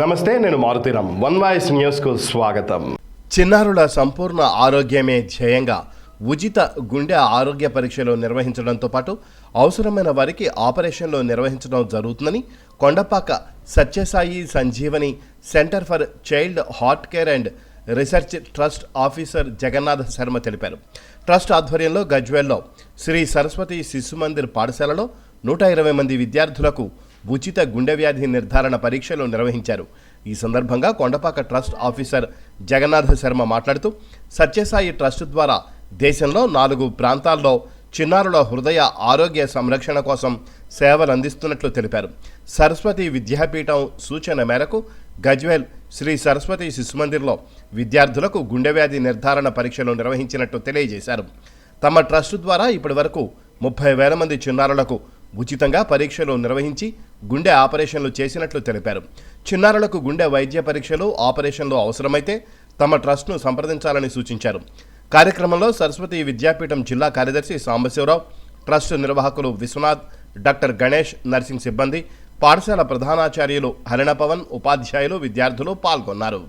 నమస్తే, నేను Maruthi Ram. One voice న్యూస్కు స్వాగతం. చిన్నారుల సంపూర్ణ ఆరోగ్యమే ధ్యేయంగా ఉచిత గుండె ఆరోగ్య పరీక్షలు నిర్వహించడంతో పాటు అవసరమైన వారికి ఆపరేషన్లు నిర్వహించడం జరుగుతుందని Kondapaka Sathya Sai Sanjeevani centre for child heart care and research trust officer Jagannatha Sharma తెలిపారు. ట్రస్ట్ ఆధ్వర్యంలో గజ్వేల్లో శ్రీ సరస్వతి శిశు మందిర్ పాఠశాలలో 120 మంది విద్యార్థులకు ఉచిత గుండె వ్యాధి నిర్ధారణ పరీక్షలు నిర్వహించారు. ఈ సందర్భంగా కొండపాక ట్రస్ట్ ఆఫీసర్ జగన్నాథ శర్మ మాట్లాడుతూ సత్యసాయి ట్రస్ట్ ద్వారా దేశంలో 4 ప్రాంతాల్లో చిన్నారుల హృదయ ఆరోగ్య సంరక్షణ కోసం సేవలు అందిస్తున్నట్లు తెలిపారు. సరస్వతి విద్యాపీఠం సూచన మేరకు గజ్వేల్ శ్రీ సరస్వతి శిశు మందిర్లో విద్యార్థులకు గుండె వ్యాధి నిర్ధారణ పరీక్షలు నిర్వహించినట్టు తెలియజేశారు. తమ ట్రస్ట్ ద్వారా ఇప్పటి వరకు 30,000 మంది చిన్నారులకు ఉచితంగా పరీక్షలు నిర్వహించి గుండె ఆపరేషన్లు చేసినట్లు తెలిపారు. చిన్నారులకు గుండె వైద్య పరీక్షలు ఆపరేషన్లు అవసరమైతే తమ ట్రస్ట్ను సంప్రదించాలని సూచించారు. కార్యక్రమంలో సరస్వతి విద్యాపీఠం జిల్లా కార్యదర్శి సాంబశివరావు, ట్రస్ట్ నిర్వాహకులు విశ్వనాథ్, డాక్టర్ గణేష్, నర్సింగ్ సిబ్బంది, పాఠశాల ప్రధానాచార్యులు హరిణపవన్, ఉపాధ్యాయులు, విద్యార్థులు పాల్గొన్నారు.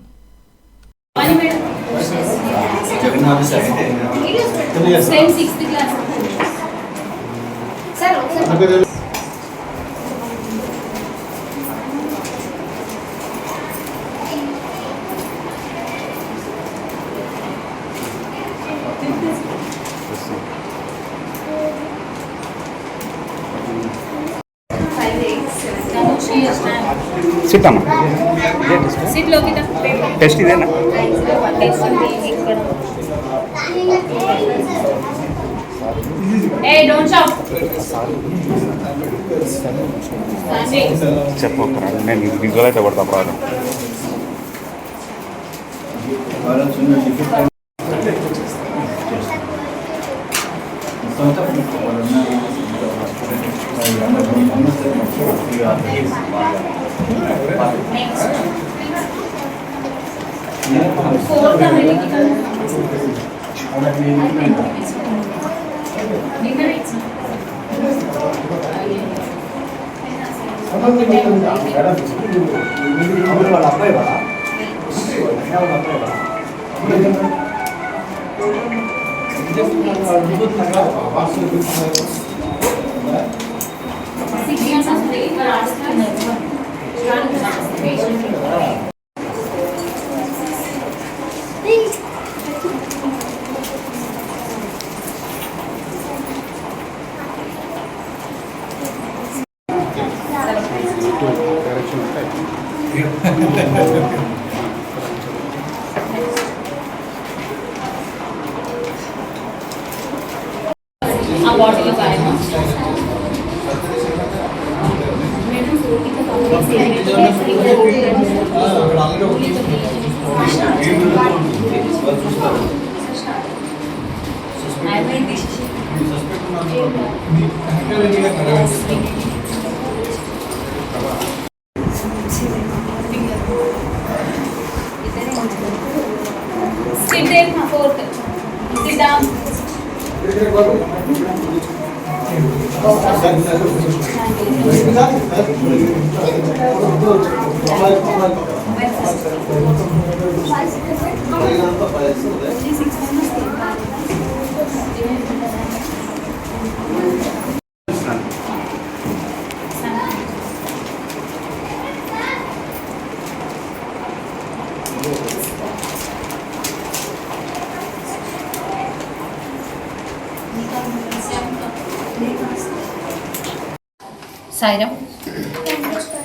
సిట్టమ్మా టెస్ట్ ఇదేనా? చెప్పరా, నేను విజువల్ అయితే కొడతా ప్రాబ్లం. ఆ బాటిల్ కాయమా sit there fourth sit down Sairam.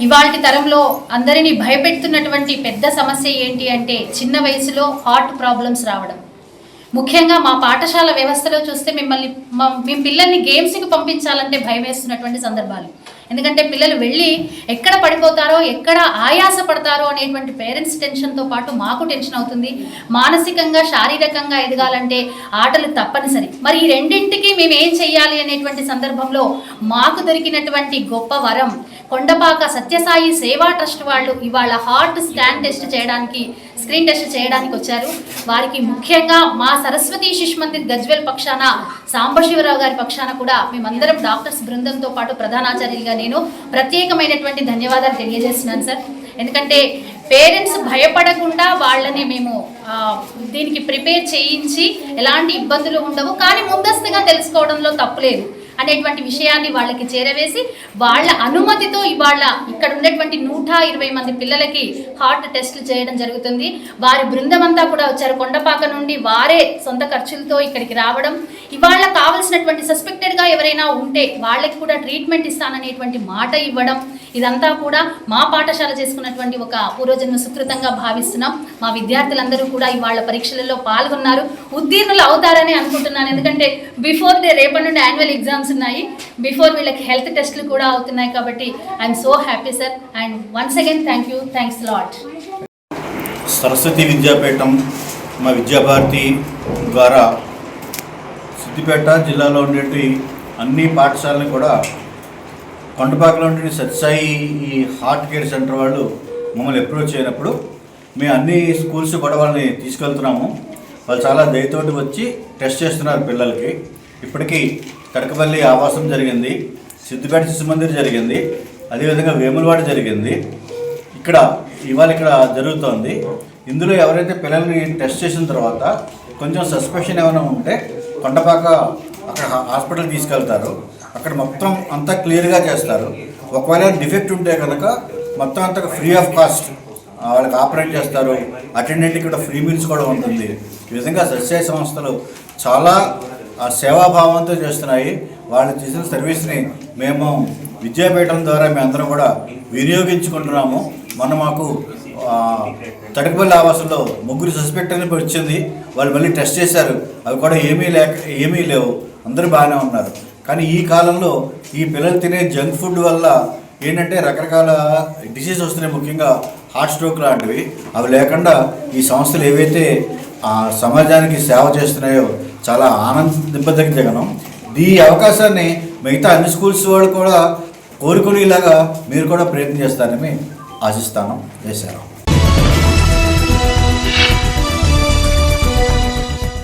ఇవాల్టి తరంలో అందరినీ భయపెడుతున్నటువంటి పెద్ద సమస్య ఏంటి అంటే చిన్న వయసులో హార్ట్ ప్రాబ్లమ్స్ రావడం. ముఖ్యంగా మా పాఠశాల వ్యవస్థలో చూస్తే మేము పిల్లల్ని గేమ్స్కి పంపించాలంటే భయం వేస్తున్నటువంటి సందర్భాలు. ఎందుకంటే పిల్లలు వెళ్ళి ఎక్కడ పడిపోతారో, ఎక్కడ ఆయాస పడతారో అనేటువంటి పేరెంట్స్ టెన్షన్తో పాటు మాకు టెన్షన్ అవుతుంది. మానసికంగా, శారీరకంగా ఎదగాలంటే ఆటలు తప్పనిసరి. మరి ఈ రెండింటికి మేము ఏం చెయ్యాలి అనేటువంటి సందర్భంలో మాకు దొరికినటువంటి గొప్ప వరం కొండపాక సత్యసాయి సేవా ట్రస్ట్ వాళ్ళు ఇవాళ హార్ట్ స్కాన్ టెస్ట్ చేయడానికి, స్క్రీన్ టెస్ట్ చేయడానికి వచ్చారు. వారికి ముఖ్యంగా మా సరస్వతి శిశు మందిర్ గజ్వేల్ పక్షాన, సాంబశివరావు గారి పక్షాన కూడా మేమందరం డాక్టర్స్ బృందంతో పాటు ప్రధానాచార్యులుగా నేను ప్రత్యేకమైనటువంటి ధన్యవాదాలు తెలియజేస్తున్నాను సార్. ఎందుకంటే పేరెంట్స్ భయపడకుండా వాళ్ళని మేము దీనికి ప్రిపేర్ చేయించి ఎలాంటి ఇబ్బందులు ఉండవు, కానీ ముందస్తుగా తెలుసుకోవడంలో తప్పులేదు అనేటువంటి విషయాన్ని వాళ్ళకి చేరవేసి వాళ్ళ అనుమతితో ఇవాళ ఇక్కడ ఉన్నటువంటి 120 మంది పిల్లలకి హార్ట్ టెస్టులు చేయడం జరుగుతుంది. వారి బృందం అంతా కూడా వచ్చారు. కొండపాక నుండి వారే సొంత ఖర్చులతో ఇక్కడికి రావడం, ఇవాళ కావలసినటువంటి సస్పెక్టెడ్గా ఎవరైనా ఉంటే వాళ్ళకి కూడా ట్రీట్మెంట్ ఇస్తాననేటువంటి మాట ఇవ్వడం, ఇదంతా కూడా మా పాఠశాల చేసుకున్నటువంటి ఒక పూర్వజన్మ సుకృతంగా భావిస్తున్నాం. మా విద్యార్థులందరూ కూడా ఇవాళ పరీక్షలలో పాల్గొన్నారు, ఉత్తీర్ణులు అవుతారని అనుకుంటున్నాను. ఎందుకంటే బిఫోర్ రేపటి నుండి యాన్యువల్ ఎగ్జామ్స్ ఉన్నాయి, బిఫోర్ వీళ్ళకి హెల్త్ టెస్ట్లు కూడా అవుతున్నాయి. కాబట్టి I'm so happy sir, and once again thanks lot. Saraswati Vidyapeetham మా విద్యాభారతి ద్వారా సిద్దిపేట జిల్లాలో ఉండేటి అన్ని పాఠశాలని కూడా కొండపాకలో ఉండే సత్సాయి ఈ హార్ట్ కేర్ సెంటర్ వాళ్ళు మమ్మల్ని అప్రోచ్ అయినప్పుడు మేము అన్ని స్కూల్స్ కూడా వాళ్ళని తీసుకెళ్తున్నాము. వాళ్ళు చాలా దయతోటి వచ్చి టెస్ట్ చేస్తున్నారు పిల్లలకి. ఇప్పటికీ కడకపల్లి ఆవాసం జరిగింది, సిద్దిపేట శిశు మందిర్ జరిగింది, అదేవిధంగా వేములవాడ జరిగింది, ఇవాళ ఇక్కడ జరుగుతోంది. ఇందులో ఎవరైతే పిల్లల్ని టెస్ట్ చేసిన తర్వాత కొంచెం సస్పెషన్ ఏమైనా ఉంటే కొండపాక అక్కడ హాస్పిటల్ తీసుకెళ్తారు. అక్కడ మొత్తం అంతా క్లియర్గా చేస్తారు. ఒకవేళ డిఫెక్ట్ ఉంటే కనుక మొత్తం అంతా ఫ్రీ ఆఫ్ కాస్ట్ వాళ్ళకి ఆపరేట్ చేస్తారు. అటెండెంట్కి కూడా ఫ్రీ మీల్స్ కూడా ఉంటుంది. ఈ విధంగా సస్యాయ సంస్థలు చాలా సేవాభావంతో చేస్తున్నాయి. వాళ్ళు చేసిన సర్వీస్ని మేము విద్యాపీఠం ద్వారా మేమందరం కూడా వినియోగించుకుంటున్నాము. మాకు తడకపల్లి ఆవాసంలో 3 సస్పెక్ట్ అని వచ్చింది. వాళ్ళు మళ్ళీ టెస్ట్ చేశారు, అవి కూడా ఏమీ లేవు, అందరూ బాగానే ఉన్నారు. కానీ ఈ కాలంలో ఈ పిల్లలు తినే జంక్ ఫుడ్ వల్ల ఏంటంటే రకరకాల డిసీజ్ వస్తున్నాయి, ముఖ్యంగా హార్ట్ స్ట్రోక్ లాంటివి. అవి లేకుండా ఈ సంస్థలు ఏవైతే సమాజానికి సేవ చేస్తున్నాయో చాలా ఆనందింపదగ్గనం. ఈ అవకాశాన్ని మిగతా అన్ని స్కూల్స్ వాళ్ళు కూడా కోరుకునేలాగా మీరు కూడా ప్రయత్నం చేస్తారని ఆశిస్తాను. చేశారు.